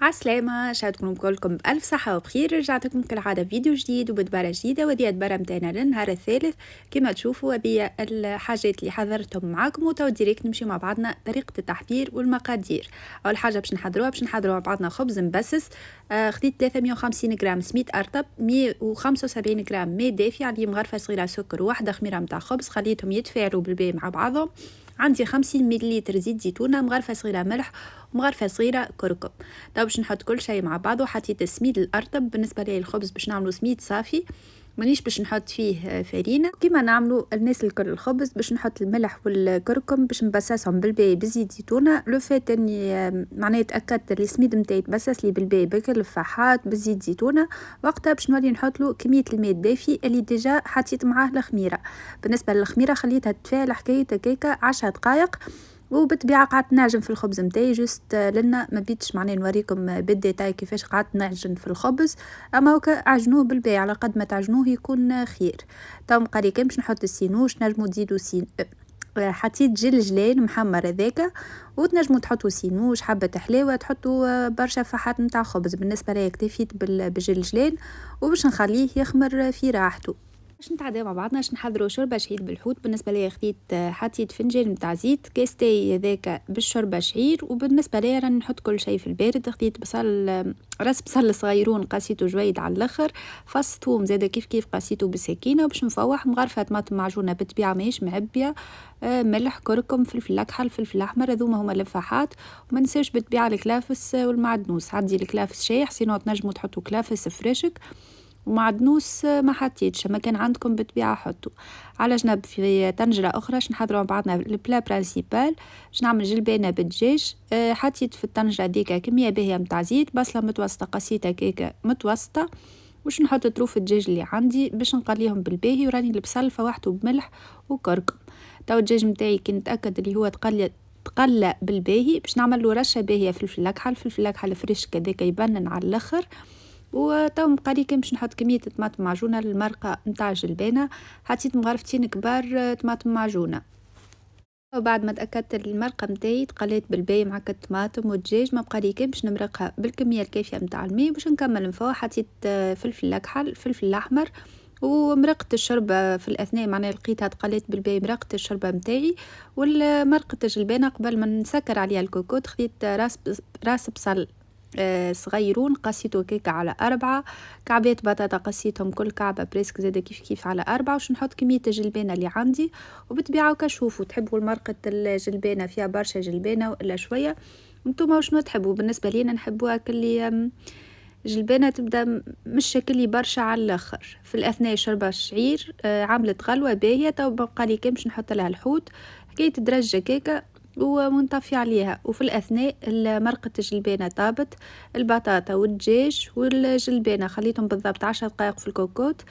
عسلامة، شهدكم كلكم بألف صحة وبخير. رجعتكم كالعادة فيديو جديد وبدبارة جديدة، وهذه الدبارة متاعنا للنهار الثالث. كما تشوفوا هذه الحاجات اللي حضرتهم معاكم، وتو ديريكت نمشي مع بعضنا طريقة التحضير والمقادير. أول حاجة باش نحضروها مع بعضنا خبز مبسس. خديت 350 غرام سميد أرطب، 175 غرام ماء دافي، عليه مغرفة صغيرة سكر وواحدة خميرة متاع خبز، خليتهم يتفاعلوا بالباء مع بعضهم. عندي 50 مليلتر زيت زيتونة، مغرفة صغيرة ملح، ومغرفة صغيرة كركم. طيب باش نحط كل شيء مع بعضه. حطيت السميد الارطب. بالنسبه لي الخبز باش نعملو سميد صافي، مانيش باش نحط فيه فرينه كيما نعملو الناس الكل. الخبز باش نحط الملح والكركم باش نبسسهم بالباء بزيت زيتونه. لو فات اني معناها تاكدت اللي السميد نتاعي يتبسس لي بالباء بكل الفحات بالزيت زيتونه، وقتها باش نولي نحط له كميه الماء الدافي اللي ديجا حطيت معاه الخميره. بالنسبه للخميره خليتها تفاعل حكايه هكاكا 10 دقائق، وبالطبيعه قعدت نعجن في الخبز نتاعي جوست لنا ما بديتش معناه نوريكم بالديتاي كيفاش قعدت نعجن في الخبز. اما هكا عجنوه بالباء، على قد ما تعجنوه يكون خير. تو مقالي كان باش نحط السينوش، نجمو تزيدو حطيت جلجلان محمر هذاك، وتنجموا تحطوا سينوش حبه حلاوه، تحطوا برشا فحات نتاع خبز. بالنسبه لي اكتفيت بالجلجلان، وباش نخليه يخمر في راحته. باش نتعداو مع بعضنا باش نحضروا شوربه شعير بالحوت. بالنسبه لي خديت حطيت فنجان نتاع زيت، كاستي هذاك بالشوربه شعير. وبالنسبه لي راني نحط كل شيء في البارد. خديت بصل، راس بصل صغيرون قاسيته جويد على الاخر، فص ثوم زاده كيف قاسيته بالسكينه. وباش نفوح مغرفه طماطم معجونه بالطبيعه ماهيش معبيه، ملح كركم فلفل اكحل فلفل احمر، هذوما هما اللفاحات. وما نساوش بالطبيعه الكلافس والمعدنوس. عندي الكلافس شايح، سينو تنجموا تحطوا كلافس فريشك، ومعدنوس ما حطيتش، ما كان عندكم بالطبيعه حطوا. على جنب في طنجره اخرى باش نحضروا مع بعضنا البلا برانسيبال. باش نعمل جلبانه بالدجاج. حطيت في الطنجره ديكا كميه باهيه متاع زيت، بصله متوسطه قسيتها كيكه متوسطه. وش نحط طروف الدجاج اللي عندي باش نقليهم بالباهي، وراني البصل فوحته بملح وكركم. تو الدجاج نتاعي كي نتاكد اللي هو تقلى بالباهي، باش نعمل له رشه باهيه فلفل اكحل فلفل اكحل فريش كذاك يبنن على الاخر. وتو مقالي كان باش نحط كميه طماطم معجونه للمرقه نتاع الجلبانه. حطيت مغرفتين كبار طماطم معجونه. وبعد ما تاكدت المرقه نتاعي تقليت بالباي مع الطماطم والدجاج، ما بقالي كان باش نمرقها بالكميه الكافيه نتاع الماء. باش نكمل من فوق حطيت فلفل اكحل فلفل احمر، ومرقت الشوربه في الاثناء معناها لقيتها تقليت بالباي مرقت الشوربه نتاعي. والمرقه الجلبانه قبل ما نسكر عليها الكوكوت خديت راس بصل صغيرون قسيتو كيكة على 4 كعبات بطاطا، قسيتهم كل كعبة بريسك زادا كيف على 4. وش نحط كمية الجلبانة اللي عندي. وبالطبيعة وكشوفوا تحبوا المرقة الجلبانة فيها برشا جلبانة ولا شوية، انتوما وشنو تحبوا. بالنسبة لينا نحبوها كلي جلبانة تبدا مش شكلي برشا على الاخر. في الاثناء شربة شعير عملت غلوة باهية. تو بقى لي كان باش نحط لها الحوت حكاية درجة كيكة ومنطفي عليها. وفي الأثناء مرقة الجلبانة طابت، البطاطا والدجاج والجلبانة خليتهم بالضبط 10 دقائق في الكوكوت.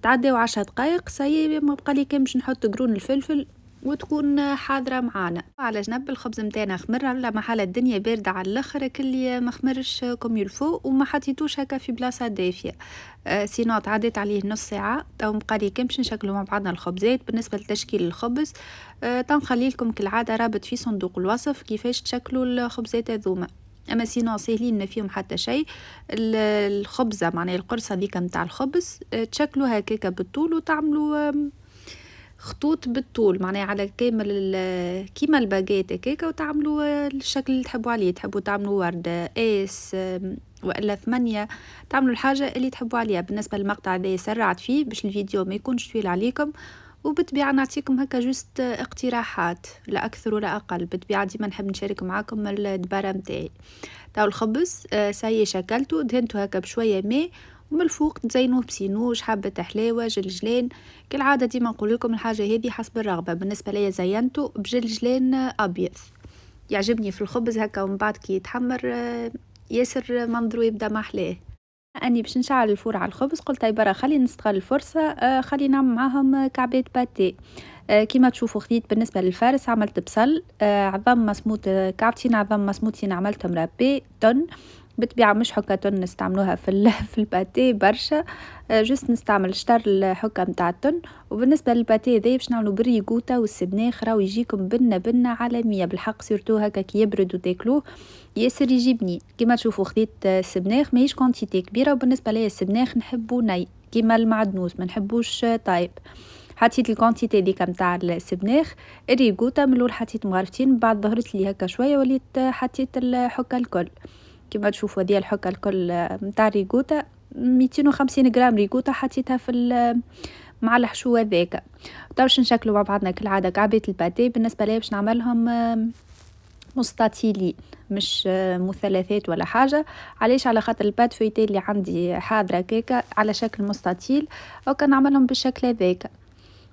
تعداو 10 دقائق صايي، ما بقى لي كان باش نحط قرون الفلفل وتكون حاضره معانا. على جنب الخبز نتاعنا خمر على محل الدنيا بارده على الاخر، كلي ما خمرش كوم يلفو وما حطيتوش هكا في بلاصه دافيه. سينو تعديت عليه نص ساعه. تو بقالي كان باش نشكلوا مع بعضنا الخبزات. بالنسبه لتشكيل الخبز تنخلي لكم كالعاده رابط في صندوق الوصف كيفاش تشكلوا الخبزات هذوما. اما سينو ساهلين ما فيهم حتى شيء. الخبزه معناها القرصه ديك نتاع الخبز تشكلوا هكاكا بالطول، وتعملوا خطوط بالطول معناها على كامل كيما الباجيت هكاكا، وتعملوا الشكل اللي تحبوا عليه. تحبوا تعملوا وردة اس وإلا 8، تعملوا الحاجة اللي تحبوا عليها. بالنسبة للمقطع ده سرعت فيه باش الفيديو ما يكونش طويل عليكم، وبالطبيعة نعطيكم هكا جوست اقتراحات لا أكثر ولا أقل. بالطبيعة ديما نحب نشارك معاكم الدبارة متاعي. تاو الخبز سايي شكلته دهنته هكا بشوية ماء، ومن الفوق تزينوه بسينوش حبة حلاوة جلجلان. كالعادة ديما نقول لكم الحاجة هذه حسب الرغبة. بالنسبة لي زينته بجلجلان أبيض يعجبني في الخبز هكا، ومن بعد كي يتحمر ياسر منظره يبدا محلاه. اني باش نشعل الفور على الخبز قلت هاي برا خلي نستغل الفرصه، خلي نعمل معاهم كعبات باتيه. كيما تشوفوا خديت بالنسبه للفارس عملت بصل عظم مسموط، كعبتين عظم مسموطين عملتهم رابي طن. بالطبيعة مش حكة تن نستعملوها في الباتيه برشا، جست نستعمل شطر الحكة متاع التن. وبالنسبة للباتيه هذايا باش نعملو بالريكوتا والسبناخ راهو يجيكم بنة عالمية بالحق، سورتو هكا كي يبرد وتاكلوه ياسر يجي بنين. كيما تشوفوا خديت سبناخ ماهيش كونتيتي كبيرة، وبالنسبة ليا السبناخ نحبو ني كيما المعدنوس ما نحبوش طايب. حطيت الكونتيتي ديكا متاع السبناخ. الريكوتا من الاول حطيت مغرفتين، بعد ظهرت لي هكا شويه وليت حطيت الحكه الكل. كما تشوفوا هذه الحكه الكل متاع الريكوتا 250 غرام ريكوتا حطيتها مع الحشو هذاك. تو باش نشكلوا مع بعضنا كالعاده كعبات الباتيه. بالنسبه لي باش نعملهم مستطيلين مش مثلثات ولا حاجه. علاش؟ على خاطر البات فويتي اللي عندي حاضره كيكه على شكل مستطيل، او كان نعملهم بالشكل هذاك.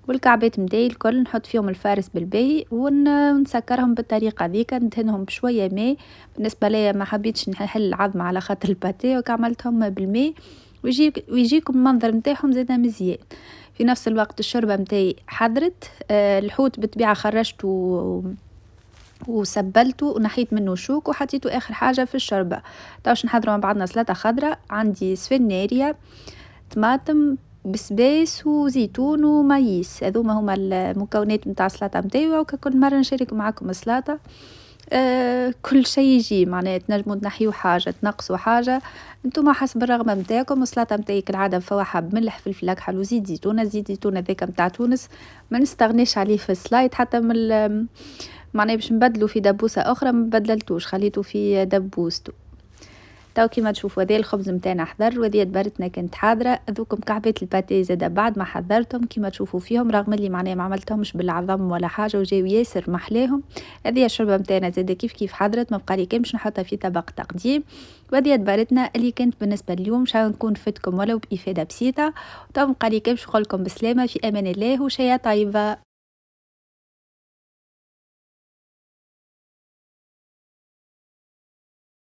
والكعبات متاعي الكل نحط فيهم الفارس بالباهي ونسكرهم بالطريقه ذيك، ندهنهم بشويه ماء. بالنسبه ليا ما حبيتش نحل العظم على خاطر الباتيه وكعملتهم بالماء، ويجيكم المنظر نتاعهم زاده مزيان. في نفس الوقت الشوربه متاعي حضرت. الحوت بالطبيعه خرجته وسبلته ونحيت منه شوك وحطيته اخر حاجه في الشوربه. باش نحضروا مع بعضنا سلطه خضراء. عندي سفناريا، طماطم، بسباس وزيتون ومايس، هذوما هما المكونات نتاع السلطه نتاعي. وكل مره نشارك معكم السلطه. كل شيء يجي معناها تنجموا تنحيوا حاجه تنقصوا حاجه انتم حسب الرغبه نتاعكم. السلطه نتاعي كالعاده مفوحه بملح فلفل اكحل وزيت زيتونه. زيت زيتونه ذاك نتاع تونس ما نستغنيش عليه في السلايد، حتى من معناها باش نبدلوا في دبوسه اخرى ما بدلتوش خليته في دبوسته. تو كيما تشوفوا هذا الخبز متاعنا حضر، وهذه دبرتنا كانت حاضره. ذوكم كعبات الباتيه زاده بعد ما حضرتهم كيما تشوفوا فيهم، رغم اللي معناها ما عملتهمش بالعظم ولا حاجه وجاو ياسر محلاهم. هذه الشوربه متاعنا زاده كيف حضرت، ما بقى لي كان باش نحطها في طبق تقديم. وهذه دبرتنا اللي كانت بالنسبه اليوم مش نكون فدتكم ولو بافاده بسيطه. تو بقى لي كان باش نقول لكم بسلامه في امان الله وشيا طيبه.